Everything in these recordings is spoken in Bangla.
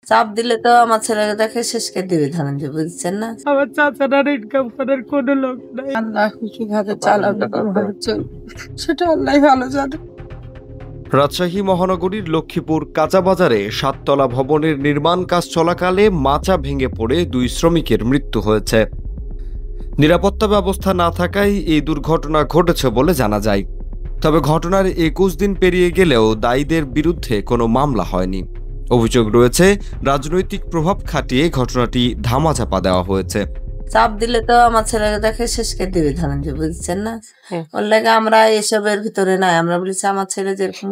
চাপ দিলে তো আমার ছেলেকে দেখে শেষ করে দিবে, ধরেন যে, বুঝছেন না? আমার চাচার ইনকাম করার কোনো লোক নাই। আল্লাহ কিভাবে চালাবে, কিভাবে চলবে সেটা আল্লাহ ভালো জানে। রাজশাহী মহানগরীর লক্ষ্মীপুর কাঁচাবাজারে ৭ তলা ভবনের নির্মাণ কাজ চলাকালে মাচা ভেঙে পড়ে ২ শ্রমিকের মৃত্যু হয়েছে। নিরাপত্তা ব্যবস্থা না থাকায় এই দুর্ঘটনা ঘটেছে বলে জানা যায়। তবে ঘটনার ২১ দিন পেরিয়ে গেলেও দায়ীদের বিরুদ্ধে কোনো মামলা হয়নি। অভিযোগ রয়েছে রাজনৈতিক প্রভাব খাটিয়ে ঘটনাটি ধামাচাপা দেওয়া হয়েছে। চাপ দিলে তো আমার ছেলেকে দেখে শেষ করে দিবে, ধরেন যে, বুঝছেন না? ওর লেগে আমরা এসবের ভিতরে নাই। আমরা বলেছি আমার ছেলে যেরকম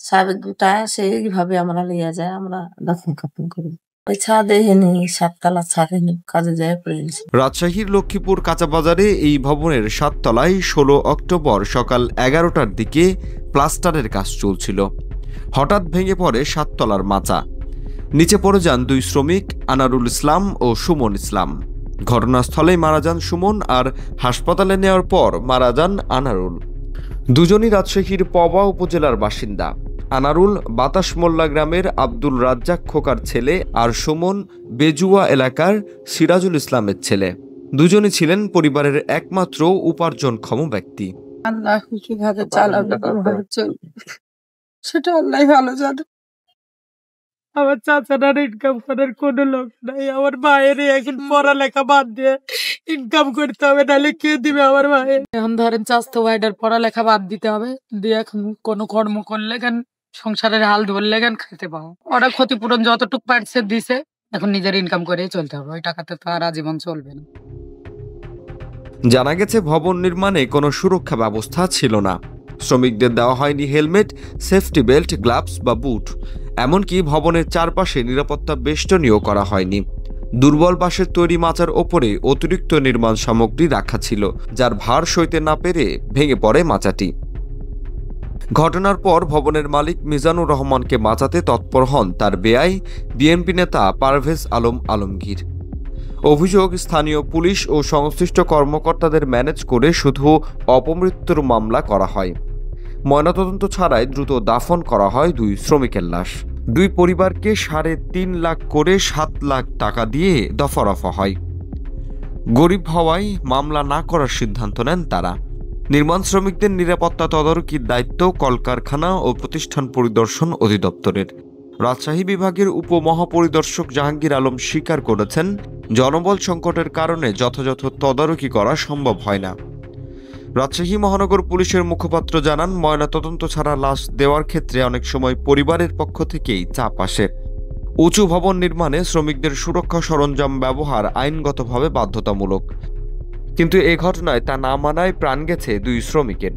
সাবেক গোটা সেইভাবে আমরা লিয়ে যায়, আমরা দাফন কাফন করি। ওই ছাদেনি ৭ তলা ছাদেনি কাজে যায় পড়েছি। রাজশাহীর লক্ষ্মীপুর কাঁচাবাজারে এই ভবনের ৭ তলায় ১৬ অক্টোবর সকাল ১১টার দিকে প্লাস্টারের কাজ চলছিল। হঠাৎ ভেঙে পড়ে ৭ তলার মাচা। নিচে পড়ে যান ২ শ্রমিক আনারুল ইসলাম ও সুমন ইসলাম। ঘটনাস্থলেই মারা যান সুমন, আর হাসপাতালে নেওয়ার পর মারা যান আনারুল। দুজনই রাজশাহীর পবা উপজেলার বাসিন্দা। আনারুল বাতাস মোল্লা গ্রামের আব্দুল রাজ্জাক খোকার ছেলে, আর সুমন বেজুয়া এলাকার সিরাজুল ইসলামের ছেলে। দুজনই ছিলেন পরিবারের একমাত্র উপার্জনক্ষম ব্যক্তি। আল্লাহ কিভাবে চালাবে, কিভাবে চলবে সেটা আল্লাহ ভালো জানে। আমার চাচার ইনকাম করার কোনো লোক নাই। আমার ভাইয়ের এখন পড়ালেখা বাদ দিয়ে ইনকাম করতে হবে, নাহলে কে দিবে আমার ভাইয়ের? এখন ধরেন চাস্তো ভাইটার পড়ালেখা বাদ দিতে হবে, দিয়ে এখন কোনো কর্ম করলে কেন সংসারের হাল ধরলে কেন খেতে পাবো। ওরা ক্ষতিপূরণ যতটুকু পারছে দিছে, এখন নিজের ইনকাম করেই চলতে হবে। ওই টাকাতে তো আর আজীবন চলবে না। জানা গেছে ভবন নির্মাণে কোনো সুরক্ষা ব্যবস্থা ছিল না। শ্রমিকদের দেওয়া হয়নি হেলমেট, সেফটি বেল্ট, গ্লাভস বা বুট। এমনকি ভবনের চারপাশে নিরাপত্তা বেষ্টনীও করা হয়নি। দুর্বল বাঁশের তৈরি মাচার ওপরে অতিরিক্ত নির্মাণ সামগ্রী রাখা ছিল, যার ভার সইতে না পেরে ভেঙে পড়ে মাচাটি। ঘটনার পর ভবনের মালিক মিজানুর রহমানকে বাঁচাতে তৎপর হন তার বেয়াই বিএনপি নেতা পারভেজ আলম আলমগীর। অভিযোগ, স্থানীয় পুলিশ ও সংশ্লিষ্ট কর্মকর্তাদের ম্যানেজ করে শুধু অপমৃত্যুর মামলা করা হয়। ময়নাতদন্ত ছাড়াই দ্রুত দাফন করা হয় ২ শ্রমিকের লাশ। ২ পরিবারকে ৩.৫ লাখ করে ৭ লাখ টাকা দিয়ে দফারফা হয়। গরিব হওয়ায় মামলা না করার সিদ্ধান্ত নেন তারা। নির্মাণ শ্রমিকদের নিরাপত্তা তদারকির দায়িত্ব কলকারখানা ও প্রতিষ্ঠান পরিদর্শন অধিদপ্তরের। রাজশাহী বিভাগের উপমহাপরিদর্শক জাহাঙ্গীর আলম স্বীকার করেছেন, জনবল সংকটের কারণে যথাযথ তদারকি করা সম্ভব হয় না। রাজশাহী মহানগর পুলিশের মুখপাত্র জানান, ময়নাতদন্ত ছাড়া লাশ দেওয়ার ক্ষেত্রে অনেক সময় পরিবারের পক্ষ থেকেই চাপ আসে। উঁচু ভবন নির্মাণে শ্রমিকদের সুরক্ষা সরঞ্জাম ব্যবহার আইনগতভাবে বাধ্যতামূলক, কিন্তু এ ঘটনায় তা না মানায় প্রাণ গেছে ২ শ্রমিকের।